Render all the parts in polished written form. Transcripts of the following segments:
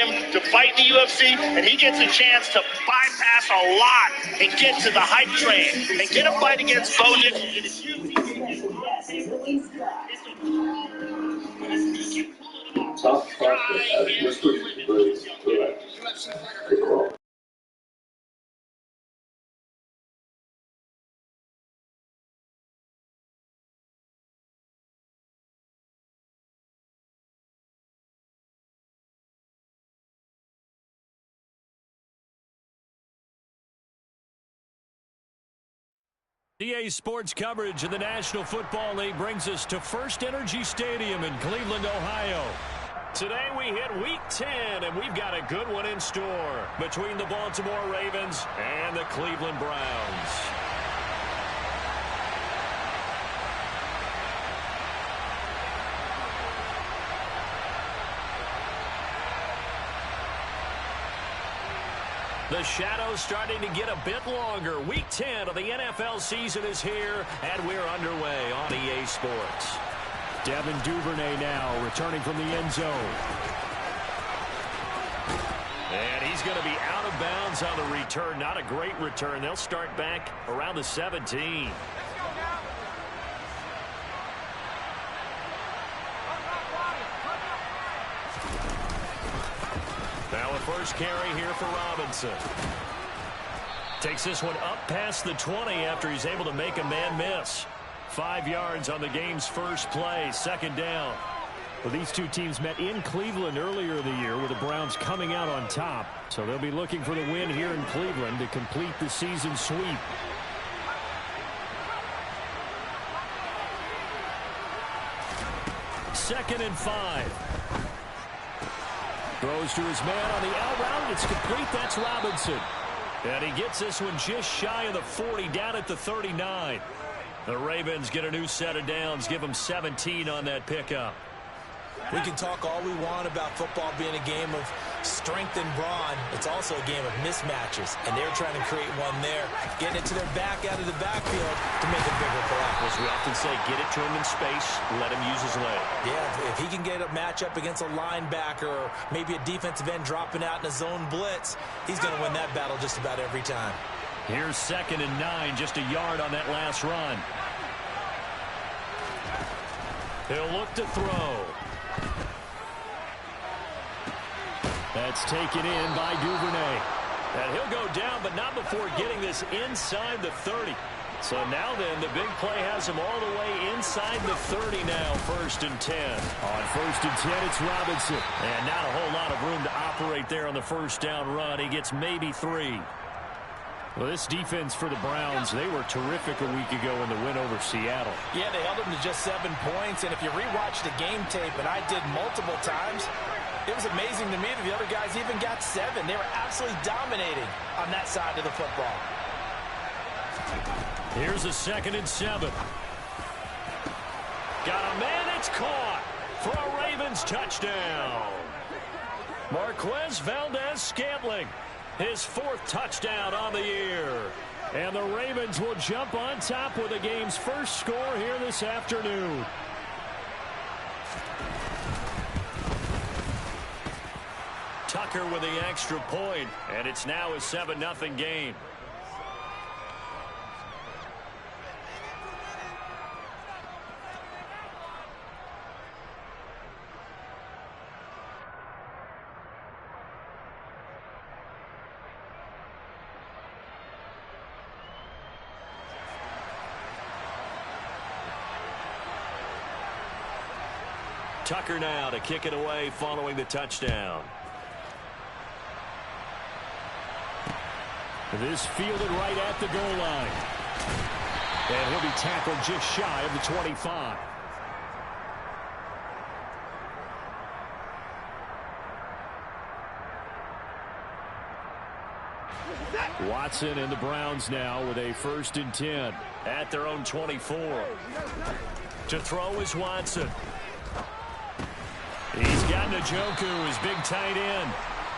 gym to fight in the UFC, and he gets a chance to bypass a lot and get to the hype train and get a fight against Bowden. Top prospect at Mr. Brady's correct. EA Sports coverage of the National Football League brings us to First Energy Stadium in Cleveland, Ohio. Today we hit Week 10, and we've got a good one in store between the Baltimore Ravens and the Cleveland Browns. The shadow's starting to get a bit longer. Week 10 of the NFL season is here, and we're underway on EA Sports. Devin Duvernay now returning from the end zone. And he's going to be out of bounds on the return. Not a great return. They'll start back around the 17. Now a first carry here for Robinson. Takes this one up past the 20 after he's able to make a man miss. 5 yards on the game's first play, second down. Well, these two teams met in Cleveland earlier in the year with the Browns coming out on top. So they'll be looking for the win here in Cleveland to complete the season sweep. Second and 5. Throws to his man on the out route. It's complete. That's Robinson. And he gets this one just shy of the 40, down at the 39. The Ravens get a new set of downs, give them 17 on that pickup. We can talk all we want about football being a game of strength and brawn. It's also a game of mismatches, and they're trying to create one there, getting it to their back out of the backfield to make a bigger play. As we often say, get it to him in space, let him use his leg. Yeah, if he can get a matchup against a linebacker or maybe a defensive end dropping out in a zone blitz, he's going to win that battle just about every time. Here's second and 9, just a yard on that last run. He'll look to throw. That's taken in by Duvernay. And he'll go down, but not before getting this inside the 30. So now then, the big play has him all the way inside the 30 now, first and 10. On first and 10, it's Robinson. And not a whole lot of room to operate there on the first down run. He gets maybe 3. Well, this defense for the Browns, they were terrific a week ago in the win over Seattle. Yeah, they held them to just 7 points. And if you rewatch the game tape, and I did multiple times, it was amazing to me that the other guys even got 7. They were absolutely dominating on that side of the football. Here's a second and 7. Got a man, it's caught for a Ravens touchdown. Marquez Valdez-Scantling, his 4th touchdown on the year. And the Ravens will jump on top with the game's first score here this afternoon. Tucker with the extra point, and it's now a 7-0 game. Tucker now to kick it away following the touchdown. This fielded right at the goal line. And he'll be tackled just shy of the 25. Watson and the Browns now with a first and 10 at their own 24. To throw is Watson. He's got Njoku, his big tight end.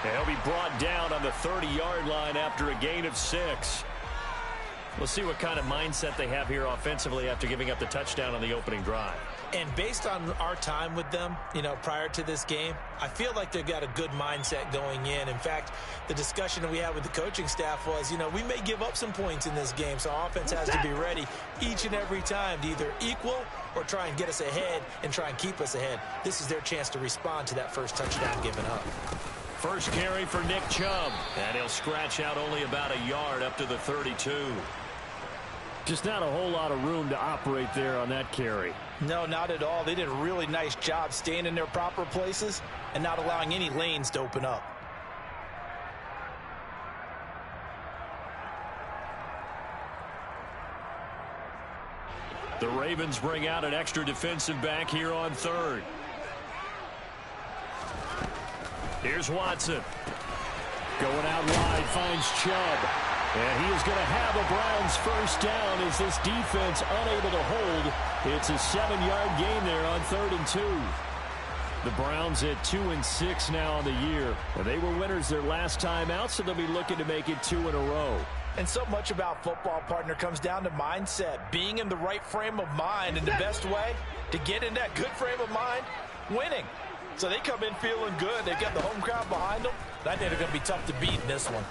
And he'll be brought down on the 30-yard line after a gain of 6. We'll see what kind of mindset they have here offensively after giving up the touchdown on the opening drive. And based on our time with them, prior to this game, I feel like they've got a good mindset going in. In fact, the discussion that we had with the coaching staff was, we may give up some points in this game, so our offense has to be ready each and every time to either equal or try and get us ahead and try and keep us ahead. This is their chance to respond to that first touchdown given up. First carry for Nick Chubb, and he'll scratch out only about a yard up to the 32. Just not a whole lot of room to operate there on that carry. No, not at all. They did a really nice job staying in their proper places and not allowing any lanes to open up. The Ravens bring out an extra defensive back here on third. Here's Watson. Going out wide, finds Chubb. And he is going to have a Browns first down as this defense unable to hold. It's a 7-yard gain there on 3rd and 2. The Browns at 2-6 now on the year. And they were winners their last time out, so they'll be looking to make it 2 in a row. And so much about football, partner, comes down to mindset, being in the right frame of mind. And the best way to get in that good frame of mind, winning. So they come in feeling good. They've got the home crowd behind them. I think they're going to be tough to beat in this one.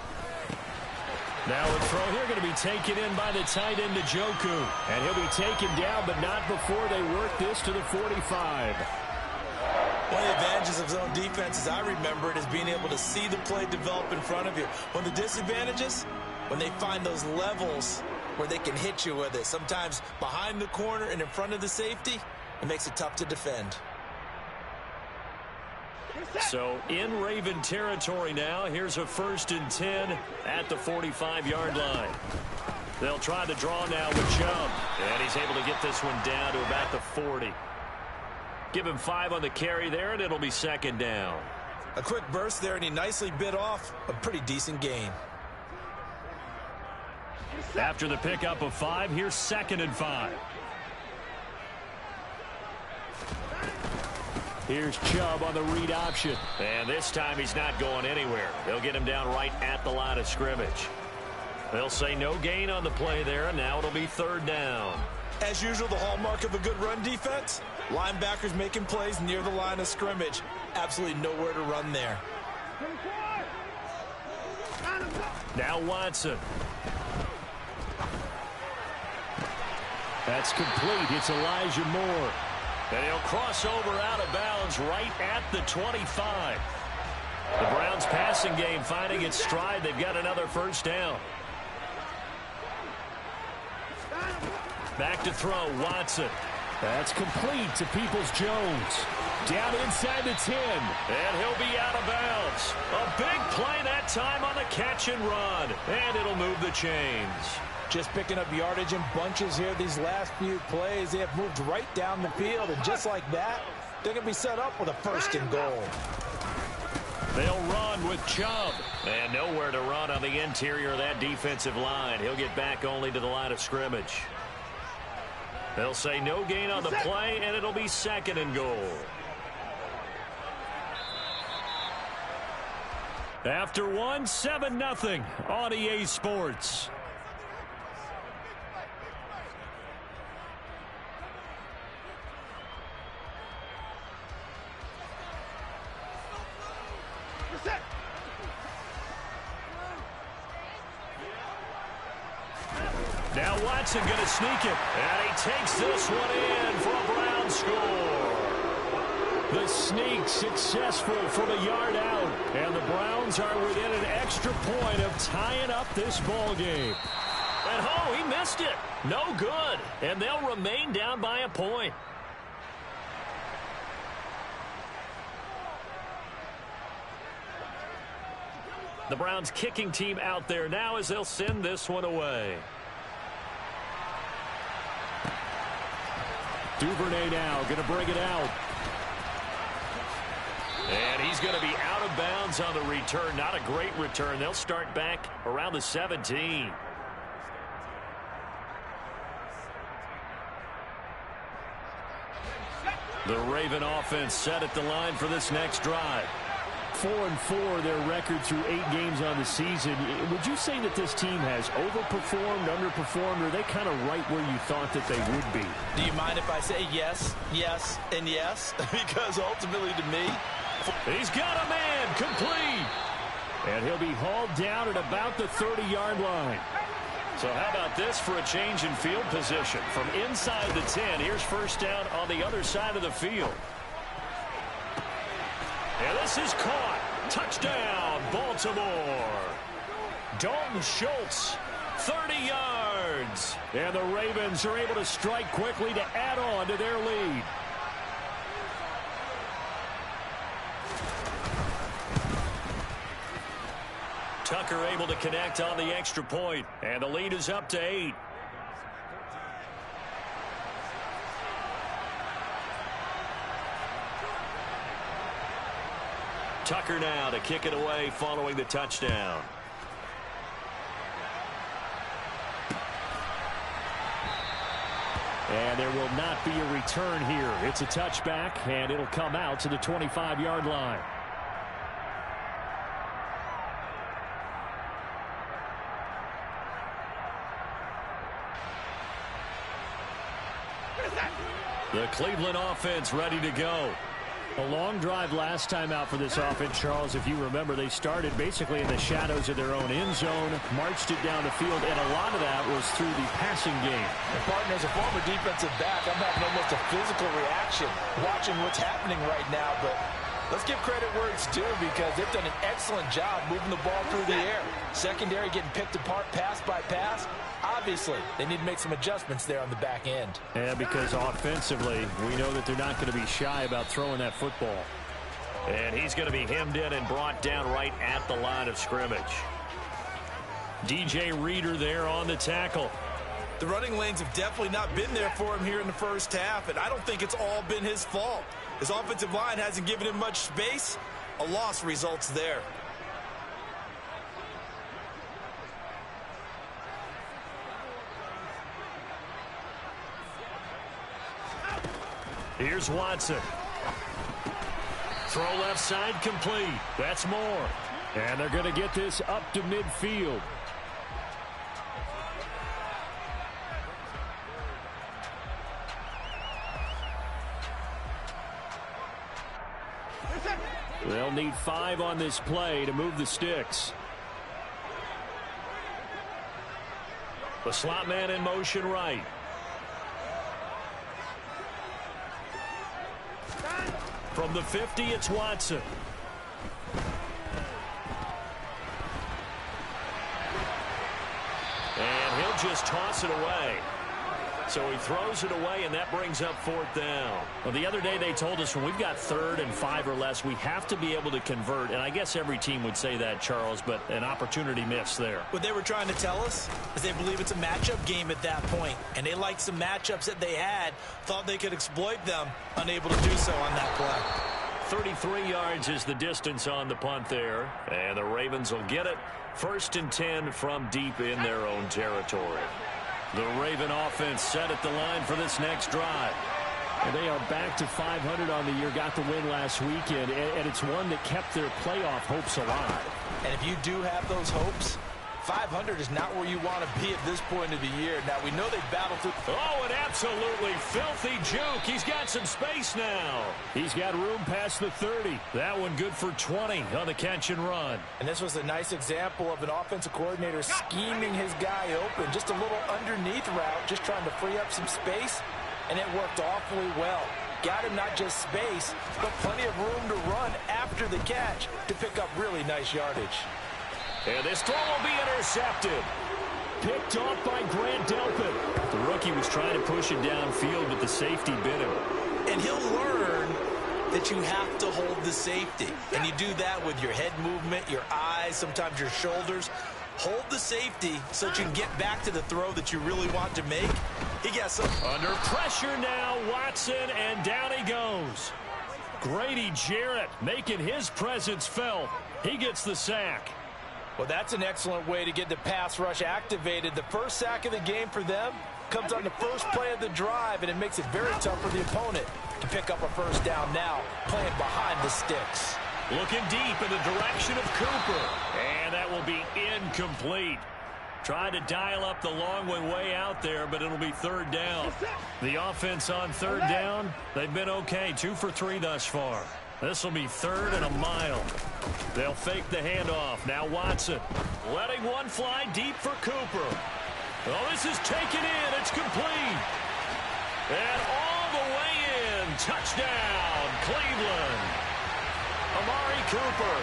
Now a throw here going to be taken in by the tight end Njoku. And he'll be taken down, but not before they work this to the 45. One of the advantages of zone defense, as I remember it, is being able to see the play develop in front of you. One of the disadvantages, when they find those levels where they can hit you with it, sometimes behind the corner and in front of the safety, it makes it tough to defend. So in Raven territory now, here's a 1st and 10 at the 45-yard line. They'll try the draw now with Chubb, and he's able to get this one down to about the 40. Give him 5 on the carry there, and it'll be 2nd down. A quick burst there, and he nicely bit off a pretty decent gain. After the pickup of 5, here's 2nd and 5. Here's Chubb on the read option. And this time he's not going anywhere. They'll get him down right at the line of scrimmage. They'll say no gain on the play there, and now it'll be 3rd down. As usual, the hallmark of a good run defense, linebackers making plays near the line of scrimmage. Absolutely nowhere to run there. Now Watson. That's complete. It's Elijah Moore. And he'll cross over out of bounds right at the 25. The Browns passing game finding its stride. They've got another first down. Back to throw, Watson. That's complete to Peoples-Jones. Down inside the 10. And he'll be out of bounds. A big play that time on the catch and run. And it'll move the chains. Just picking up yardage in bunches here these last few plays. They have moved right down the field, and just like that, they're going to be set up with a 1st and goal. They'll run with Chubb. And nowhere to run on the interior of that defensive line. He'll get back only to the line of scrimmage. They'll say no gain on the play, and it'll be 2nd and goal. After 1, 7-0 on EA Sports. Now Watson going to sneak it. And he takes this one in for a Brown score. The sneak successful from a yard out. And the Browns are within an extra point of tying up this ball game. And oh, he missed it. No good. And they'll remain down by a point. The Browns kicking team out there now as they'll send this one away. Duvernay now going to bring it out. And he's going to be out of bounds on the return. Not a great return. They'll start back around the 17. The Raven offense set at the line for this next drive. 4-4 their record through 8 games on the season. Would you say that this team has overperformed, underperformed, or are they kind of right where you thought that they would be? Do you mind if I say yes, yes, and yes? Because ultimately to me, he's got a man complete. And he'll be hauled down at about the 30-yard line. So how about this for a change in field position? From inside the 10, here's first down on the other side of the field. And this is caught. Touchdown, Baltimore. Dalton Schultz, 30 yards. And the Ravens are able to strike quickly to add on to their lead. Tucker able to connect on the extra point. And the lead is up to 8. Tucker now to kick it away following the touchdown. And there will not be a return here. It's a touchback, and it'll come out to the 25-yard line. The Cleveland offense ready to go. A long drive last time out for this offense, Charles. If you remember, they started basically in the shadows of their own end zone, marched it down the field, and a lot of that was through the passing game. And partner, as a former defensive back, I'm having almost a physical reaction watching what's happening right now. But let's give credit where it's due, because they've done an excellent job moving the ball through the air. Secondary getting picked apart pass by pass. Obviously, they need to make some adjustments there on the back end. Yeah, because offensively, we know that they're not going to be shy about throwing that football. And he's going to be hemmed in and brought down right at the line of scrimmage. DJ Reader there on the tackle. The running lanes have definitely not been there for him here in the first half, and I don't think it's all been his fault. His offensive line hasn't given him much space. A loss results there. Here's Watson. Throw left side complete. That's Moore. And they're going to get this up to midfield. They'll need 5 on this play to move the sticks. The slot man in motion right. From the 50, it's Watson. And he'll just toss it away. So he throws it away, and that brings up 4th down. Well, the other day they told us when we've got 3rd and 5 or less, we have to be able to convert. And I guess every team would say that, Charles, but an opportunity missed there. What they were trying to tell us is they believe it's a matchup game at that point. And they liked some matchups that they had, thought they could exploit them, unable to do so on that play. 33 yards is the distance on the punt there. And the Ravens will get it. 1st and 10 from deep in their own territory. The Raven offense set at the line for this next drive. And they are back to 500 on the year, got the win last weekend, and it's one that kept their playoff hopes alive. And if you do have those hopes, 500 is not where you want to be at this point of the year. Now, we know they battled through. Oh, an absolutely filthy juke. He's got some space now. He's got room past the 30. That one good for 20 on the catch and run. And this was a nice example of an offensive coordinator scheming his guy open. Just a little underneath route, just trying to free up some space, and it worked awfully well. Got him not just space, but plenty of room to run after the catch to pick up really nice yardage. And this throw will be intercepted. Picked off by Grant Delpit. The rookie was trying to push it downfield, but the safety bit him. And he'll learn that you have to hold the safety. And you do that with your head movement, your eyes, sometimes your shoulders. Hold the safety so that you can get back to the throw that you really want to make. He got some. Under pressure now, Watson, and down he goes. Grady Jarrett making his presence felt. He gets the sack. Well, that's an excellent way to get the pass rush activated. The first sack of the game for them comes on the first play of the drive, and it makes it very tough for the opponent to pick up a first down now, playing behind the sticks. Looking deep in the direction of Cooper. And that will be incomplete. Trying to dial up the long way out there, but it'll be third down. The offense on third down, they've been okay. 2 for 3 thus far. This will be 3rd and a mile. They'll fake the handoff. Now Watson letting one fly deep for Cooper. Oh, this is taken in. It's complete. And all the way in. Touchdown, Cleveland. Amari Cooper,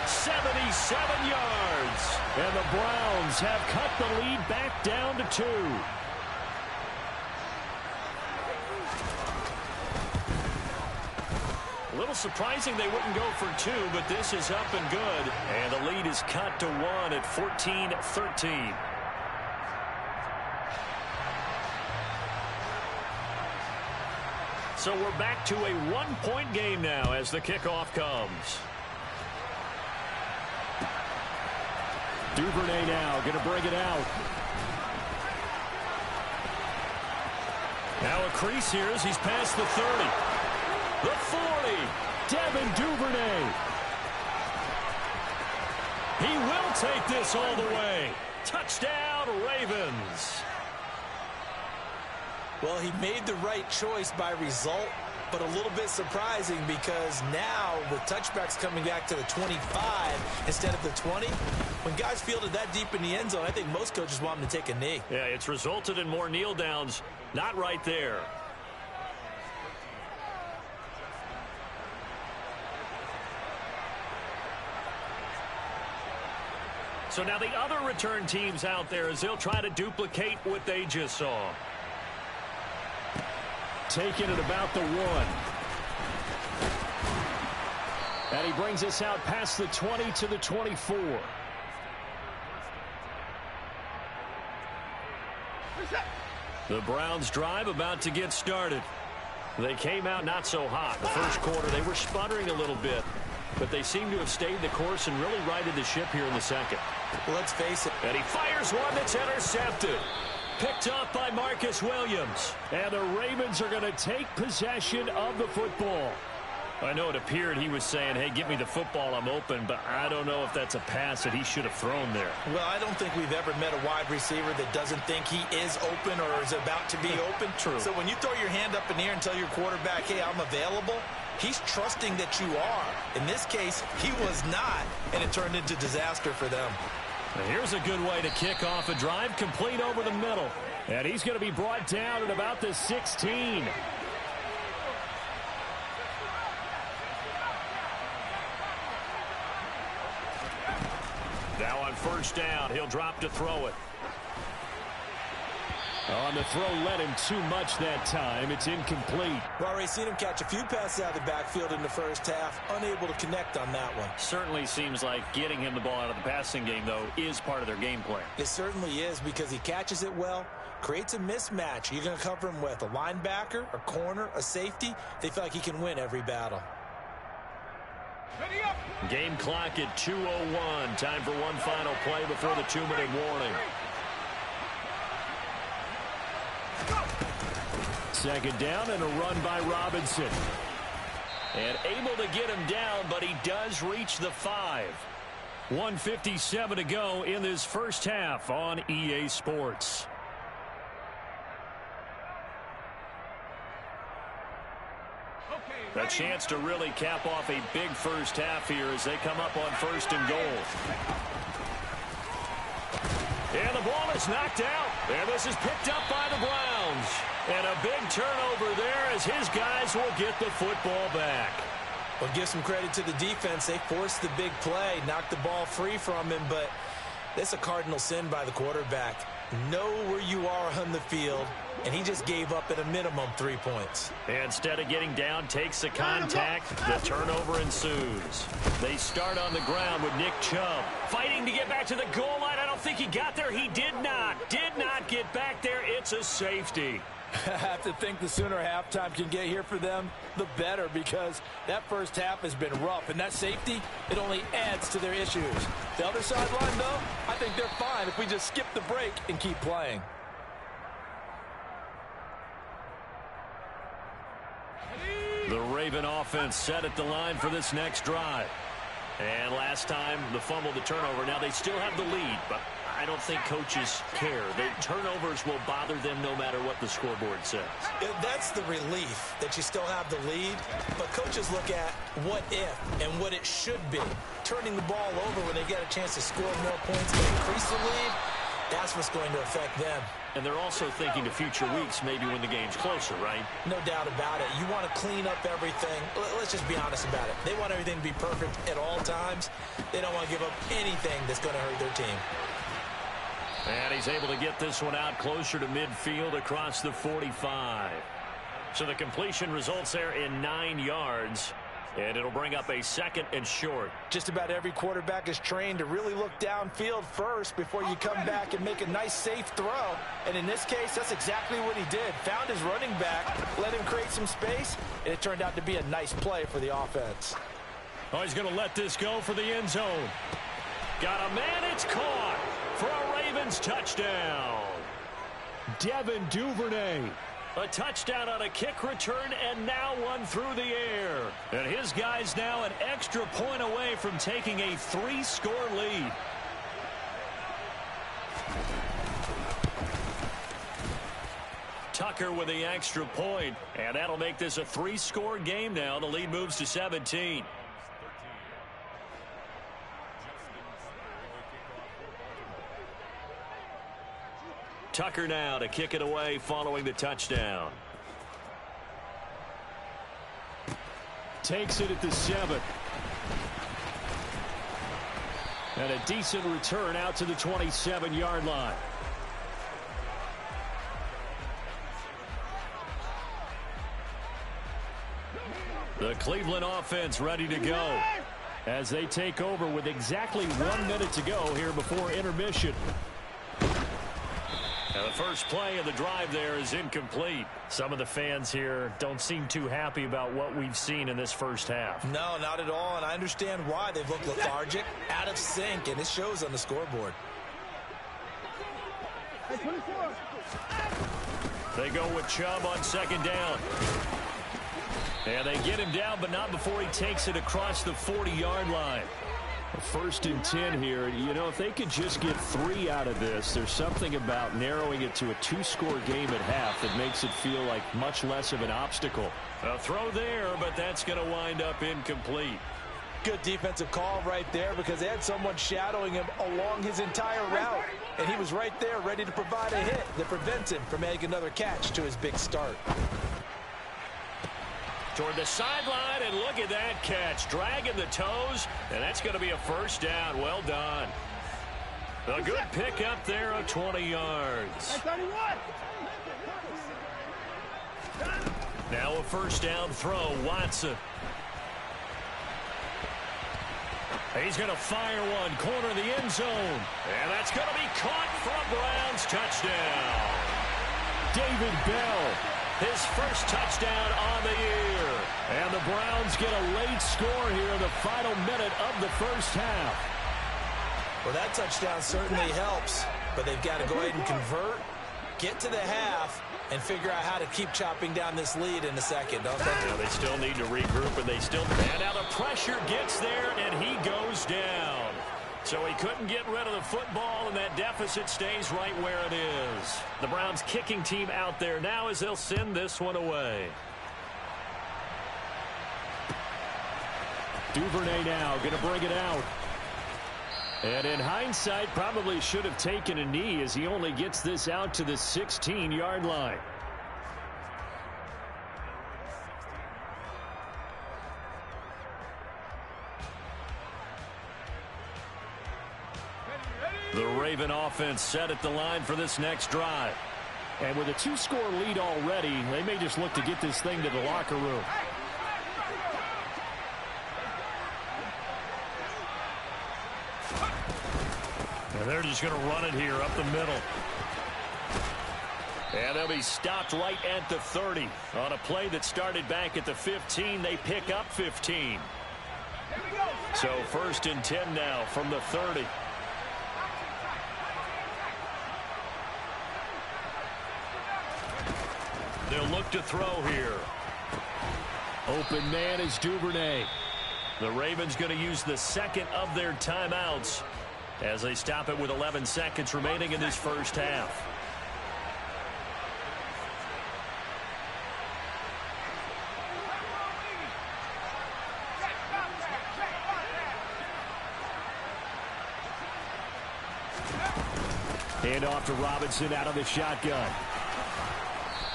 77 yards. And the Browns have cut the lead back down to 2. A little surprising they wouldn't go for 2, but this is up and good. And the lead is cut to 1 at 14-13. So we're back to a 1-point game now as the kickoff comes. Duvernay now going to bring it out. Now a crease here as he's past the 30. The 40. Devin Duvernay. He will take this all the way. Touchdown, Ravens. Well, he made the right choice by result, but a little bit surprising because now with touchbacks coming back to the 25 instead of the 20, when guys fielded that deep in the end zone, I think most coaches want them to take a knee. Yeah, it's resulted in more kneel downs. Not right there. So now the other return teams out there as they'll try to duplicate what they just saw. Taking it about the 1. And he brings us out past the 20 to the 24. The Browns drive about to get started. They came out not so hot. The first quarter, they were sputtering a little bit, but they seem to have stayed the course and really righted the ship here in the second. Well, let's face it. And he fires one that's intercepted. Picked up by Marcus Williams. And the Ravens are going to take possession of the football. I know it appeared he was saying, hey, give me the football, I'm open, but I don't know if that's a pass that he should have thrown there. Well, I don't think we've ever met a wide receiver that doesn't think he is open or is about to be open. True. So when you throw your hand up in the air and tell your quarterback, hey, I'm available, he's trusting that you are. In this case, he was not, and it turned into disaster for them. And here's a good way to kick off a drive, complete over the middle. And he's going to be brought down at about the 16. Now on first down, he'll drop to throw it. On the throw, led him too much that time. It's incomplete. We've already seen him catch a few passes out of the backfield in the first half, unable to connect on that one. Certainly seems like getting him the ball out of the passing game, though, is part of their game plan. It certainly is because he catches it well, creates a mismatch. You're going to cover him with a linebacker, a corner, a safety. They feel like he can win every battle. Game clock at 2:01. Time for one final play before the 2-minute warning. Second down and a run by Robinson. And able to get him down, but he does reach the 5. 1:57 to go in this first half on EA Sports. A chance to really cap off a big first half here as they come up on first and goal. And the ball is knocked out. And this is picked up by the Browns. And a big turnover there as his guys will get the football back. Well, give some credit to the defense. They forced the big play, knocked the ball free from him, but that's a cardinal sin by the quarterback. Know where you are on the field, and he just gave up at a minimum 3 points. Instead of getting down, takes the contact. The turnover ensues. They start on the ground with Nick Chubb fighting to get back to the goal line. I don't think he got there. He did not get back there. It's a safety. I have to think the sooner halftime can get here for them, the better, because that first half has been rough. And that safety, it only adds to their issues. The other sideline, though, I think they're fine if we just skip the break and keep playing. The Raven offense set at the line for this next drive. And last time, the fumble, the turnover. Now they still have the lead, but I don't think coaches care. The turnovers will bother them no matter what the scoreboard says. That's the relief that you still have the lead, but coaches look at what if and what it should be. Turning the ball over when they get a chance to score more points and increase the lead, that's what's going to affect them. And they're also thinking to future weeks, maybe when the game's closer, right? No doubt about it. You want to clean up everything. Let's just be honest about it. They want everything to be perfect at all times. They don't want to give up anything that's going to hurt their team. And he's able to get this one out closer to midfield across the 45. So the completion results there in 9 yards. And it'll bring up a 2nd and short. Just about every quarterback is trained to really look downfield first before you come back and make a nice, safe throw. And in this case, that's exactly what he did. Found his running back, let him create some space, and it turned out to be a nice play for the offense. Oh, he's going to let this go for the end zone. Got a man, it's caught for a Ravens touchdown. Devin Duvernay. A touchdown on a kick return, and now one through the air. And his guy's now an extra point away from taking a 3-score lead. Tucker with the extra point, and that'll make this a 3-score game now. The lead moves to 17. Tucker now to kick it away following the touchdown. Takes it at the 7. And a decent return out to the 27-yard line. The Cleveland offense ready to go as they take over with exactly 1 minute to go here before intermission. Now the first play of the drive there is incomplete. Some of the fans here don't seem too happy about what we've seen in this first half. No, not at all, and I understand why. They've looked lethargic, out of sync, and it shows on the scoreboard. They go with Chubb on 2nd down. And they get him down, but not before he takes it across the 40-yard line. 1st and 10 here. You know, if they could just get 3 out of this, there's something about narrowing it to a 2-score game at half that makes it feel like much less of an obstacle. A throw there, but that's going to wind up incomplete. Good defensive call right there because they had someone shadowing him along his entire route. And he was right there ready to provide a hit that prevents him from making another catch to his big start. Toward the sideline, and look at that catch. Dragging the toes, and that's going to be a 1st down. Well done. A good pickup there of 20 yards. Now a 1st down throw, Watson. He's going to fire one, corner of the end zone. And that's going to be caught for a Browns touchdown. David Bell. His first touchdown on the year. And the Browns get a late score here in the final minute of the first half. Well, that touchdown certainly helps, but they've got to go ahead and convert, get to the half, and figure out how to keep chopping down this lead in the second, don't they? Yeah, they still need to regroup, and they still... And now the pressure gets there, and he goes down. So he couldn't get rid of the football, and that deficit stays right where it is. The Browns kicking team out there now as they'll send this one away. Duvernay now going to bring it out. And in hindsight, probably should have taken a knee as he only gets this out to the 16-yard line. The Raven offense set at the line for this next drive. And with a 2-score lead already, they may just look to get this thing to the locker room. And they're just going to run it here up the middle. And they'll be stopped right at the 30. On a play that started back at the 15, they pick up 15. So 1st and 10 now from the 30. They'll look to throw here. Open man is Duvernay. The Ravens going to use the second of their timeouts as they stop it with 11 seconds remaining in this first half. Hand off to Robinson out of the shotgun.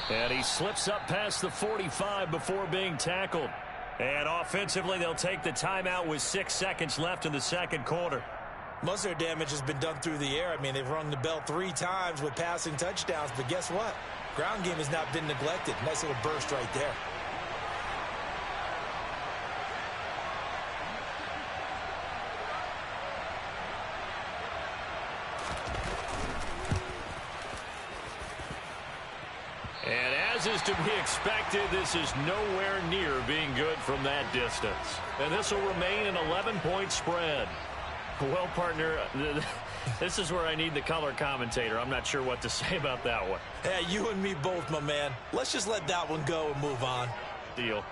And he slips up past the 45 before being tackled. And offensively, they'll take the timeout with 6 seconds left in the second quarter. Most of their damage has been done through the air. I mean, they've rung the bell 3 times with passing touchdowns. But guess what? Ground game has not been neglected. Nice little burst right there. And as is to be expected, this is nowhere near being good from that distance. And this will remain an 11-point spread. Well, partner, this is where I need the color commentator. I'm not sure what to say about that one. Hey, you and me both, my man. Let's just let that one go and move on. Deal.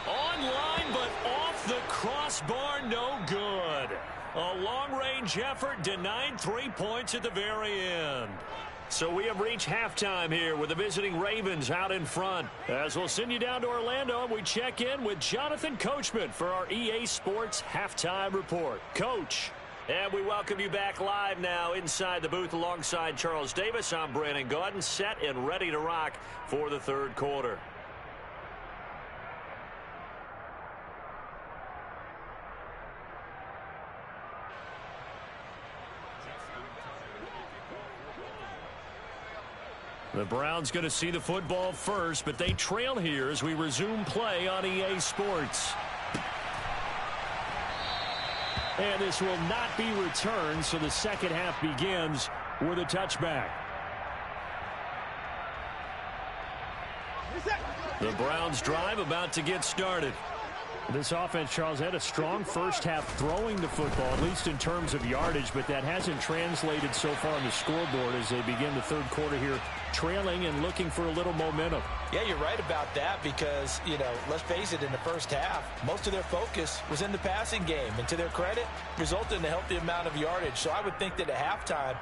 Online, but off the crossbar, no good. A long-range effort denied 3 points at the very end. So we have reached halftime here with the visiting Ravens out in front. As we'll send you down to Orlando, we check in with Jonathan Coachman for our EA Sports Halftime Report. Coach. And we welcome you back live now inside the booth alongside Charles Davis. I'm Brandon Gaudin, set and ready to rock for the third quarter. The Browns going to see the football first, but they trail here as we resume play on EA Sports. And this will not be returned, so the second half begins with a touchback. The Browns drive about to get started. This offense, Charles, had a strong first half throwing the football, at least in terms of yardage, but that hasn't translated so far on the scoreboard as they begin the third quarter here, trailing and looking for a little momentum. Yeah, you're right about that because, you know, let's face it, in the first half, most of their focus was in the passing game. And to their credit, resulted in a healthy amount of yardage. So I would think that at halftime,